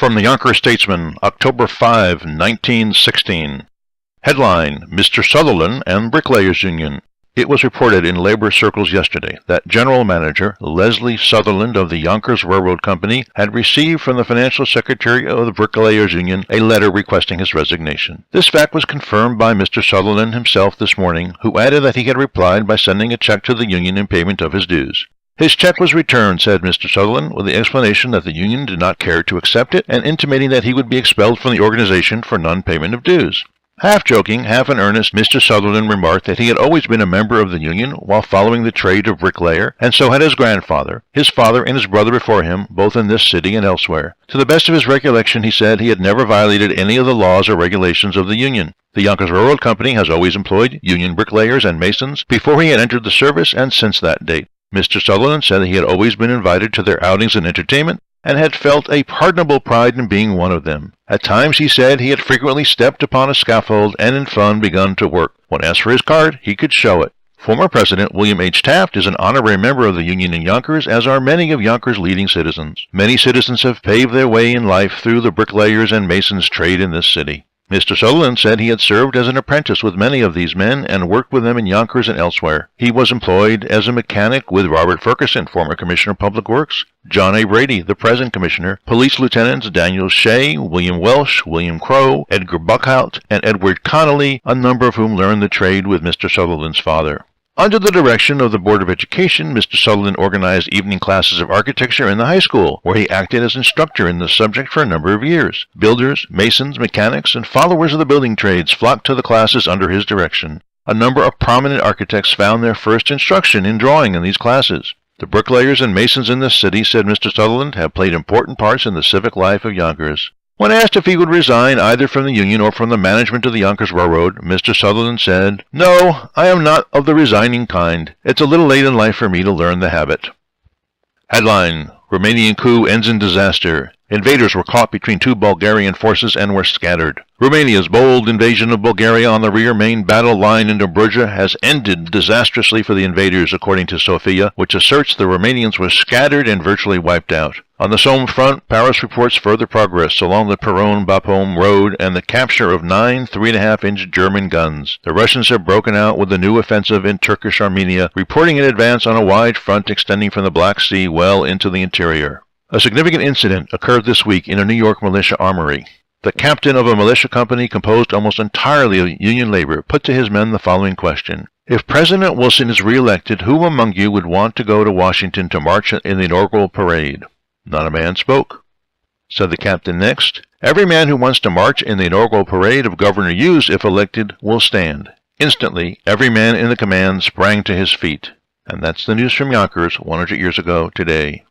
From the Yonkers Statesman, October 5, 1916. Headline: Mr. Sutherland and Bricklayers Union. It was reported in labor circles yesterday that General Manager Leslie Sutherland of the Yonkers Railroad Company had received from the Financial Secretary of the Bricklayers Union a letter requesting his resignation. This fact was confirmed by Mr. Sutherland himself this morning, who added that he had replied by sending a check to the union in payment of his dues. His check was returned, said Mr. Sutherland, with the explanation that the union did not care to accept it and intimating that he would be expelled from the organization for non-payment of dues. Half joking, half in earnest, Mr. Sutherland remarked that he had always been a member of the union while following the trade of bricklayer, and so had his grandfather, his father, and his brother before him, both in this city and elsewhere. To the best of his recollection, he said, he had never violated any of the laws or regulations of the union. The Yonkers Railroad Company has always employed union bricklayers and masons before he had entered the service and since that date. Mr. Sutherland said that he had always been invited to their outings and entertainment, and had felt a pardonable pride in being one of them. At times, he said, he had frequently stepped upon a scaffold and in fun begun to work. When asked for his card, he could show it. Former President William H. Taft is an honorary member of the union in Yonkers, as are many of Yonkers' leading citizens. Many citizens have paved their way in life through the bricklayers and masons' trade in this city. Mr. Sutherland said he had served as an apprentice with many of these men and worked with them in Yonkers and elsewhere. He was employed as a mechanic with Robert Ferguson, former Commissioner of Public Works, John A. Brady, the present Commissioner, Police Lieutenants Daniel Shea, William Welsh, William Crow, Edgar Buckhout, and Edward Connolly, a number of whom learned the trade with Mr. Sutherland's father. Under the direction of the Board of Education, Mr. Sutherland organized evening classes of architecture in the high school, where he acted as instructor in the subject for a number of years. Builders, masons, mechanics, and followers of the building trades flocked to the classes under his direction. A number of prominent architects found their first instruction in drawing in these classes. The bricklayers and masons in this city, said Mr. Sutherland, have played important parts in the civic life of Yonkers. When asked if he would resign either from the union or from the management of the Yonkers Railroad, Mr. Sutherland said, "No, I am not of the resigning kind. It's a little late in life for me to learn the habit." Headline: Romanian coup ends in disaster. Invaders were caught between two Bulgarian forces and were scattered. Romania's bold invasion of Bulgaria on the rear main battle line in Dobruja has ended disastrously for the invaders, according to Sofia, which asserts the Romanians were scattered and virtually wiped out. On the Somme front, Paris reports further progress along the Peronne-Bapaume road and the capture of 9 3.5-inch German guns. The Russians have broken out with a new offensive in Turkish Armenia, reporting an advance on a wide front extending from the Black Sea well into the interior. A significant incident occurred this week in a New York militia armory. The captain of a militia company composed almost entirely of union labor put to his men the following question: if President Wilson is re-elected, who among you would want to go to Washington to march in the inaugural parade? Not a man spoke. Said the captain next, every man who wants to march in the inaugural parade of Governor Hughes, if elected, will stand. Instantly, every man in the command sprang to his feet. And that's the news from Yonkers 100 years ago today.